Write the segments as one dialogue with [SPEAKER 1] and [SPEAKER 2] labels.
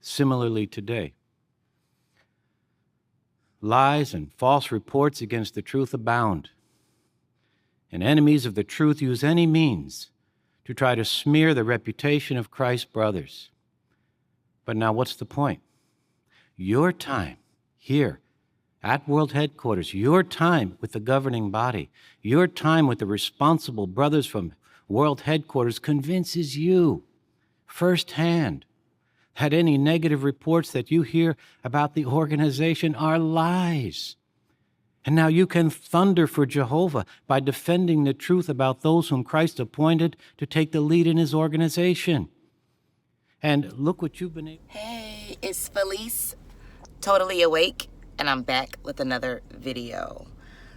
[SPEAKER 1] similarly today. Lies and false reports against the truth abound, and enemies of the truth use any means to try to smear the reputation of Christ's brothers. But now what's the point? Your time here at World Headquarters, your time with the governing body, your time with the responsible brothers from World Headquarters convinces you firsthand that any negative reports that you hear about the organization are lies. And now you can thunder for Jehovah by defending the truth about those whom Christ appointed to take the lead in his organization. And look what you've been able...
[SPEAKER 2] Hey, it's Felice, totally awake, and I'm back with another video.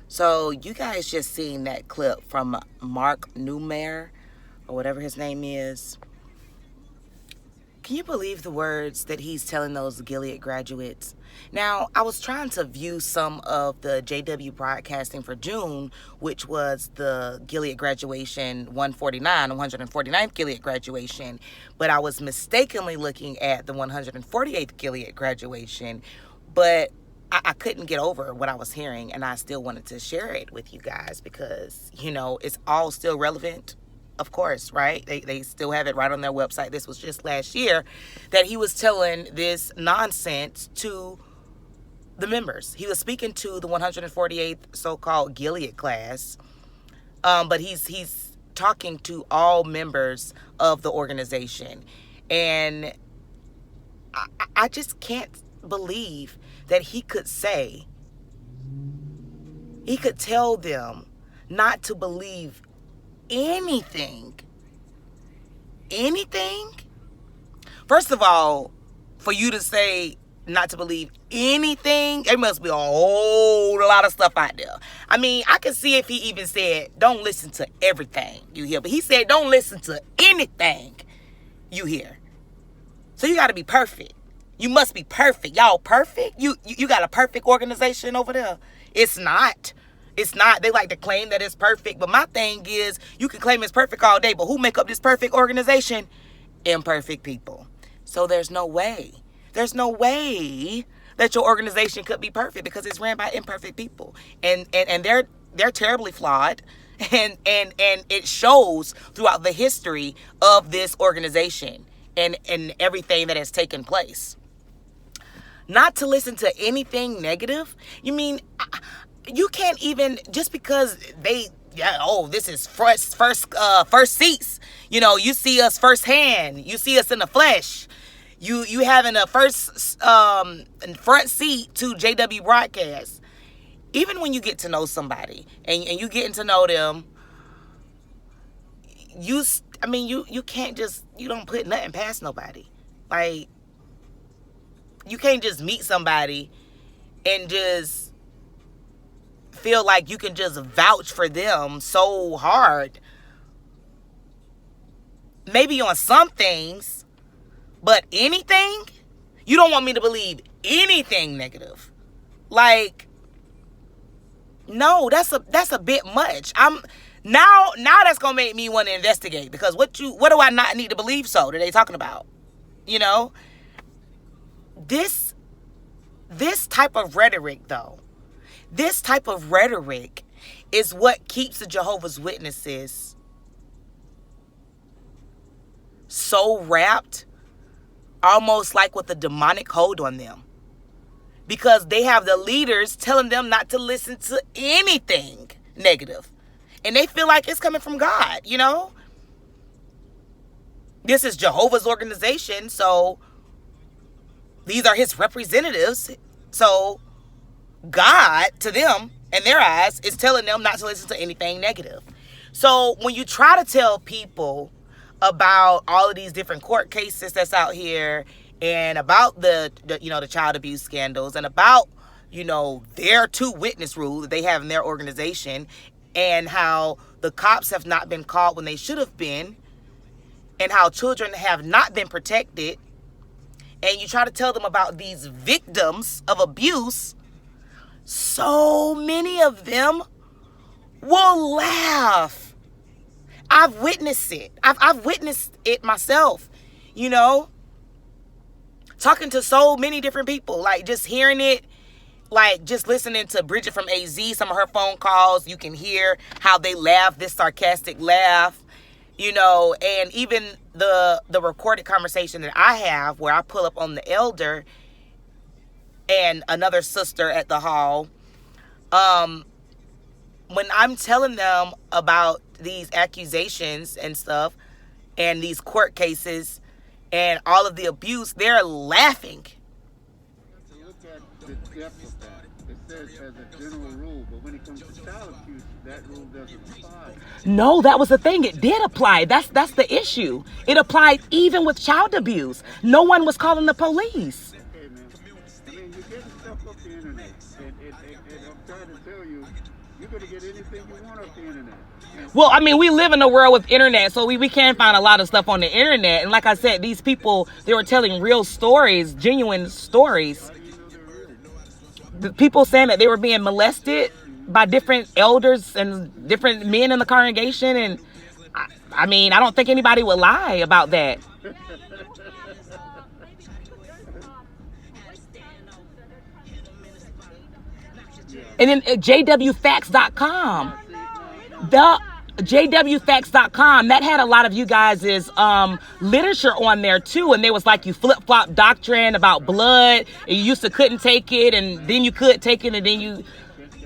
[SPEAKER 2] So you guys just seen that clip from Mark Noumair, or whatever his name is. Can you believe the words that he's telling those Gilead graduates? Now, I was trying to view some of the JW broadcasting for June, which was the Gilead graduation 149th Gilead graduation, but I was mistakenly looking at the 148th Gilead graduation, but I couldn't get over what I was hearing, and I still wanted to share it with you guys because, you know, it's all still relevant. Of course, right? They still have it right on their website. This was just last year that he was telling this nonsense to the members. He was speaking to the 148th so-called Gilead class, but he's talking to all members of the organization. And I just can't believe that he could tell them not to believe anything. First of all, for you to say not to believe anything, there must be a whole lot of stuff out there. I mean, I can see if he even said, don't listen to everything you hear, but he said, don't listen to anything you hear. So you got to be perfect. You must be perfect. Y'all perfect? You got a perfect organization over there? It's not. It's not. They like to claim that it's perfect. But my thing is, you can claim it's perfect all day, but who make up this perfect organization? Imperfect people. So there's no way that your organization could be perfect because it's ran by imperfect people. And they're terribly flawed. And it shows throughout the history of this organization and everything that has taken place. Not to listen to anything negative? You mean... You can't even, just because this is first seats. You know, you see us firsthand. You see us in the flesh. You having a first front seat to JW broadcast. Even when you get to know somebody and you getting to know them, you can't just, you don't put nothing past nobody. Like, you can't just meet somebody and just feel like you can just vouch for them so hard. Maybe on some things, but anything? You don't want me to believe anything negative. Like, no, that's a bit much. Now that's gonna make me want to investigate, because what do I not need to believe so that they talking about? You know? This type of rhetoric though. This type of rhetoric is what keeps the Jehovah's Witnesses so wrapped, almost like with a demonic hold on them. Because they have the leaders telling them not to listen to anything negative. And they feel like it's coming from God, you know? This is Jehovah's organization, so these are his representatives. So God, to them, in their eyes, is telling them not to listen to anything negative. So when you try to tell people about all of these different court cases that's out here, and about the child abuse scandals, and about, their 2 witness rule that they have in their organization, and how the cops have not been called when they should have been, and how children have not been protected, and you try to tell them about these victims of abuse, so many of them will laugh. I've witnessed it. I've witnessed it myself, talking to so many different people, like just hearing it, like just listening to Bridget from AZ, some of her phone calls, you can hear how they laugh, this sarcastic laugh, you know, and even the recorded conversation that I have where I pull up on the elder and another sister at the hall, when I'm telling them about these accusations and stuff and these court cases and all of the abuse, they're laughing.
[SPEAKER 3] To look at the depth of that, it says as a general rule, but when it comes to child abuse, that rule doesn't apply.
[SPEAKER 2] No, that was the thing. It did apply. That's the issue. It applied even with child abuse. No one was calling the police.
[SPEAKER 3] Okay, man. I mean, you're getting stuff off the internet, and I'm trying to tell you, you're going to get anything you want off the internet.
[SPEAKER 2] Well, I mean, we live in a world with internet, so we can find a lot of stuff on the internet. And like I said, these people, they were telling real stories, genuine stories.
[SPEAKER 3] How do you know they're real?
[SPEAKER 2] The people saying that they were being molested by different elders and different men in the congregation. And I mean, I don't think anybody would lie about that. And then JWFacts.com. The JWFacts.com, that had a lot of you guys' literature on there too, and there was like you flip-flop doctrine about blood, and you used to couldn't take it, and then you could take it, and then you...
[SPEAKER 3] Can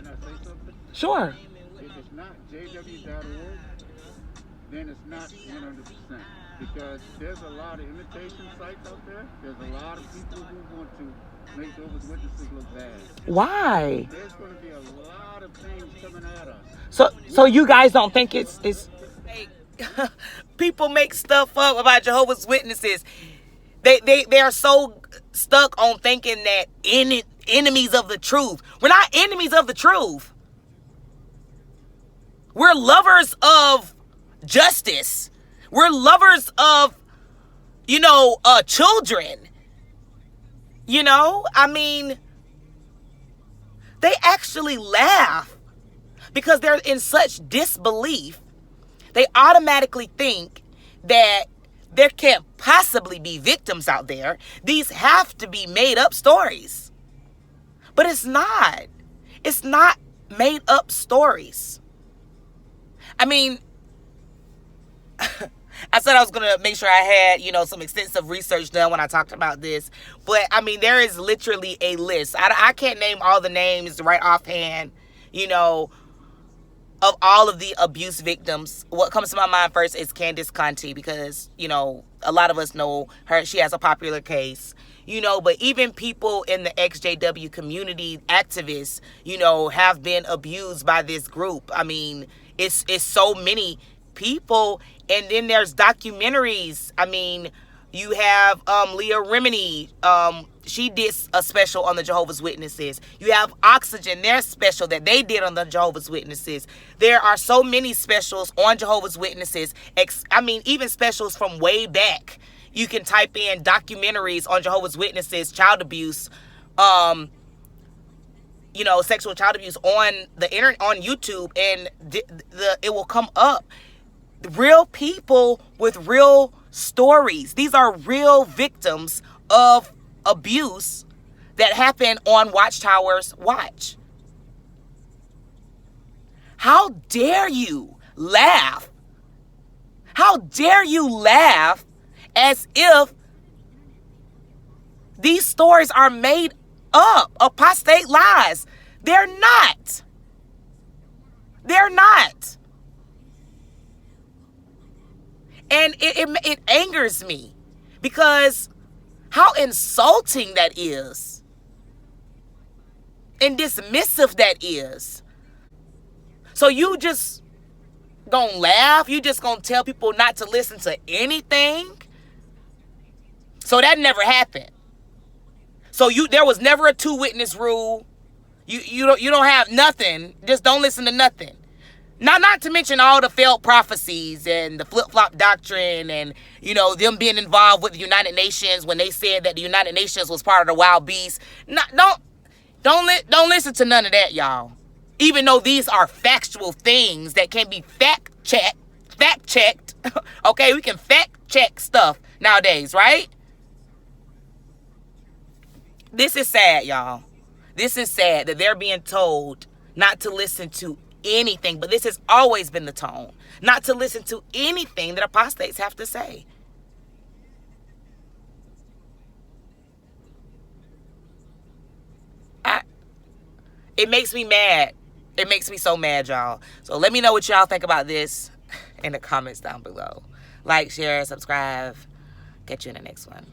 [SPEAKER 3] I say something?
[SPEAKER 2] Sure.
[SPEAKER 3] If it's not jw.org, then it's not 100%. Because there's a lot of imitation sites out there. There's a lot of people who want to make Jehovah's Witnesses look bad.
[SPEAKER 2] Why?
[SPEAKER 3] There's going to be a lot of things coming at us.
[SPEAKER 2] So you guys don't think it's people make stuff up about Jehovah's Witnesses. They are so stuck on thinking that enemies of the truth. We're not enemies of the truth. We're lovers of justice. We're lovers of, children. I mean, they actually laugh because they're in such disbelief. They automatically think that there can't possibly be victims out there. These have to be made up stories. But it's not. It's not made up stories. I mean, I said I was going to make sure I had, some extensive research done when I talked about this. But, I mean, there is literally a list. I can't name all the names right offhand, of all of the abuse victims. What comes to my mind first is Candace Conti because, a lot of us know her. She has a popular case, but even people in the XJW community, activists, have been abused by this group. I mean, it's so many people. And then there's documentaries. I mean, you have Leah Remini. She did a special on the Jehovah's Witnesses. You have Oxygen, their special that they did on the Jehovah's Witnesses. There are so many specials on Jehovah's Witnesses. Even specials from way back. You can type in documentaries on Jehovah's Witnesses, child abuse, sexual child abuse on the internet, on YouTube, and it will come up. Real people with real stories. These are real victims of abuse that happen on Watchtower's watch. How dare you laugh? How dare you laugh as if these stories are made up, apostate lies? They're not. They're not. And it angers me because how insulting that is and dismissive that is. So you just gonna laugh? You just gonna tell people not to listen to anything? So that never happened. So there was never a 2-witness rule. You don't have nothing. Just don't listen to nothing. Now, not to mention all the failed prophecies and the flip-flop doctrine and, them being involved with the United Nations when they said that the United Nations was part of the wild beast. No, don't listen to none of that, y'all. Even though these are factual things that can be fact-checked. Okay, we can fact-check stuff nowadays, right? This is sad, y'all. This is sad that they're being told not to listen to anything, but this has always been the tone. Not to listen to anything that apostates have to say. It makes me mad. It makes me so mad, y'all. So let me know what y'all think about this in the comments down below. Like, share, subscribe. Catch you in the next one.